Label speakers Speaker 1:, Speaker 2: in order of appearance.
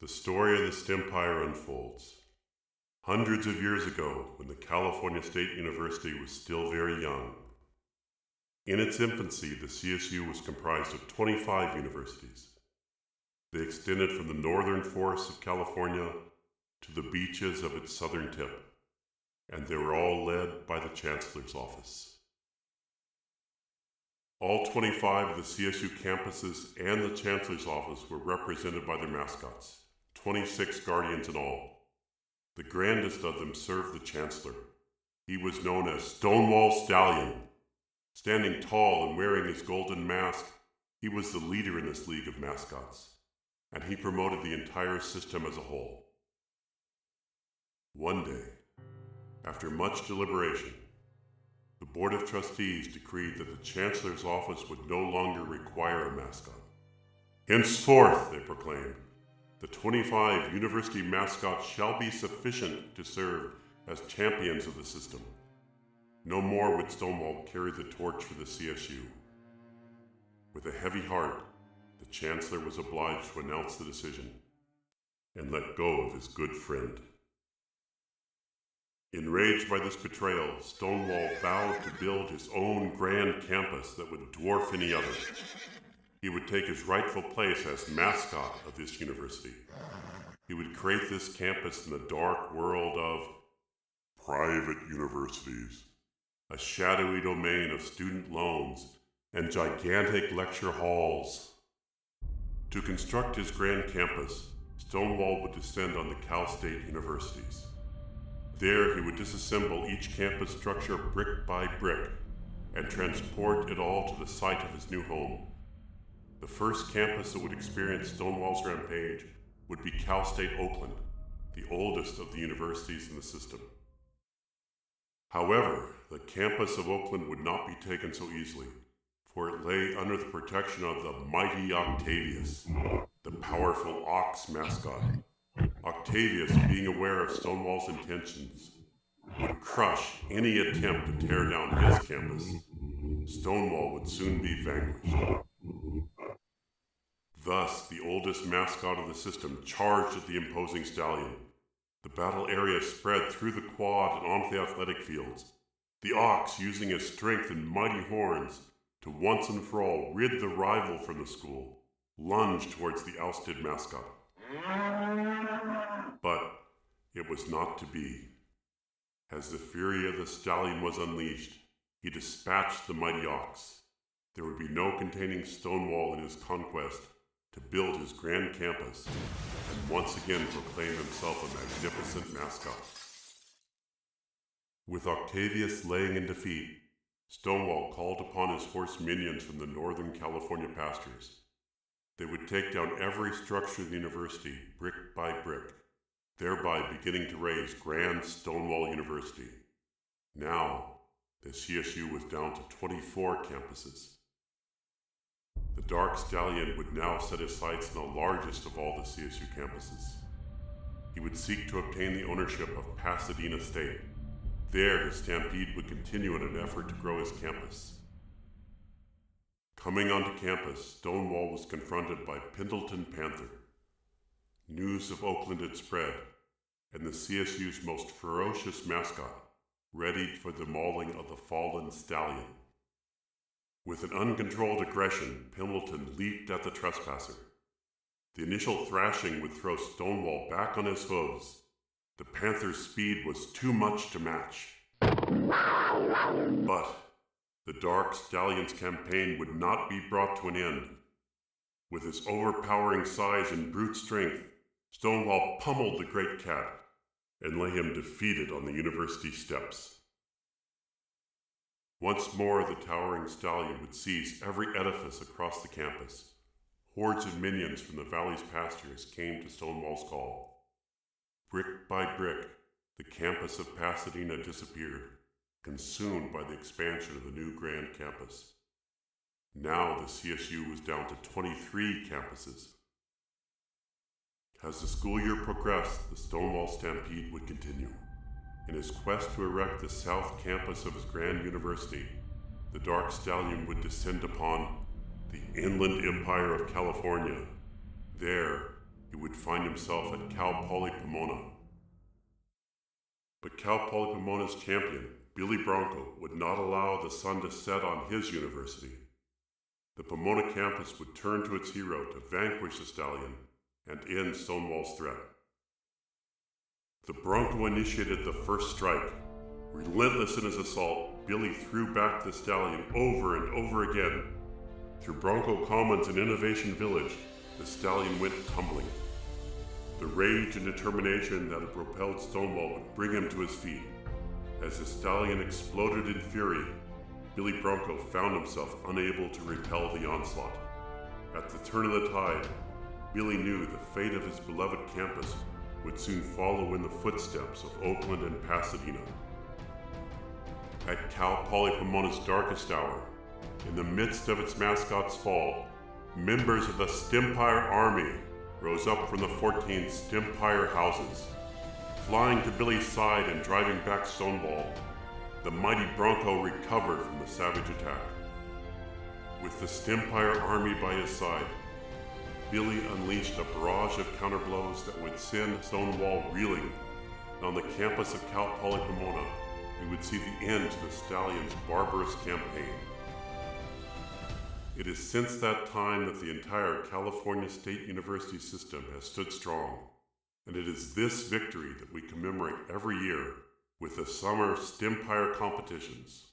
Speaker 1: The story of the STEMpire unfolds. Hundreds of years ago, when the California State University was still very young. In its infancy, the CSU was comprised of 25 universities. They extended from the northern forests of California to the beaches of its southern tip, and they were all led by the Chancellor's office. All 25 of the CSU campuses and the Chancellor's office were represented by their mascots, 26 guardians in all. The grandest of them served the Chancellor. He was known as Stonewall Stallion. Standing tall and wearing his golden mask, he was the leader in this league of mascots, and he promoted the entire system as a whole. One day, after much deliberation, the Board of Trustees decreed that the Chancellor's office would no longer require a mascot. Henceforth, they proclaimed, the 25 university mascots shall be sufficient to serve as champions of the system. No more would Stonewall carry the torch for the CSU. With a heavy heart, the Chancellor was obliged to announce the decision and let go of his good friend. Enraged by this betrayal, Stonewall vowed to build his own grand campus that would dwarf any other. He would take his rightful place as mascot of this university. He would create this campus in the dark world of private universities, a shadowy domain of student loans and gigantic lecture halls. To construct his grand campus, Stonewall would descend on the Cal State universities. There he would disassemble each campus structure brick by brick and transport it all to the site of his new home. The first campus that would experience Stonewall's rampage would be Cal State Oakland, the oldest of the universities in the system. However, the campus of Oakland would not be taken so easily, for it lay under the protection of the mighty Octavius, the powerful ox mascot. Octavius, being aware of Stonewall's intentions, would crush any attempt to tear down his campus. Stonewall would soon be vanquished. Thus, the oldest mascot of the system charged at the imposing stallion. The battle area spread through the quad and onto the athletic fields. The ox, using his strength and mighty horns to once and for all rid the rival from the school, lunged towards the ousted mascot. But it was not to be. As the fury of the stallion was unleashed, he dispatched the mighty ox. There would be no containing Stonewall in his conquest to build his grand campus and once again proclaim himself a magnificent mascot. With Octavius laying in defeat, Stonewall called upon his horse minions from the Northern California pastures. They would take down every structure of the university, brick by brick, thereby beginning to raise Grand Stonewall University. Now, the CSU was down to 24 campuses. The Dark Stallion would now set his sights on the largest of all the CSU campuses. He would seek to obtain the ownership of Pasadena State. There, his stampede would continue in an effort to grow his campus. Coming onto campus, Stonewall was confronted by Pendleton Panther. News of Oakland had spread, and the CSU's most ferocious mascot readied for the mauling of the fallen stallion. With an uncontrolled aggression, Pendleton leaped at the trespasser. The initial thrashing would throw Stonewall back on his hooves. The panther's speed was too much to match. But the Dark Stallion's campaign would not be brought to an end. With his overpowering size and brute strength, Stonewall pummeled the great cat and lay him defeated on the university steps. Once more, the towering stallion would seize every edifice across the campus. Hordes of minions from the valley's pastures came to Stonewall's call. Brick by brick, the campus of Pasadena disappeared, consumed by the expansion of the new grand campus. Now the CSU was down to 23 campuses. As the school year progressed, the Stonewall stampede would continue. In his quest to erect the south campus of his grand university, the Dark Stallion would descend upon the Inland Empire of California. There, he would find himself at Cal Poly Pomona. But Cal Poly Pomona's champion, Billy Bronco, would not allow the sun to set on his university. The Pomona campus would turn to its hero to vanquish the stallion and end Stonewall's threat. The Bronco initiated the first strike. Relentless in his assault, Billy threw back the stallion over and over again. Through Bronco Commons and Innovation Village, the stallion went tumbling. The rage and determination that had propelled Stonewall would bring him to his feet. As the stallion exploded in fury, Billy Bronco found himself unable to repel the onslaught. At the turn of the tide, Billy knew the fate of his beloved campus would soon follow in the footsteps of Oakland and Pasadena. At Cal Poly Pomona's darkest hour, in the midst of its mascot's fall, members of the STEMpire Army rose up from the 14 STEMpire houses. Flying to Billy's side and driving back Stonewall, the mighty Bronco recovered from the savage attack. With the STEMpire Army by his side, Billy unleashed a barrage of counterblows that would send Stonewall reeling. On the campus of Cal Poly Pomona, we would see the end to the stallion's barbarous campaign. It is since that time that the entire California State University system has stood strong, and it is this victory that we commemorate every year with the summer STEMpire competitions.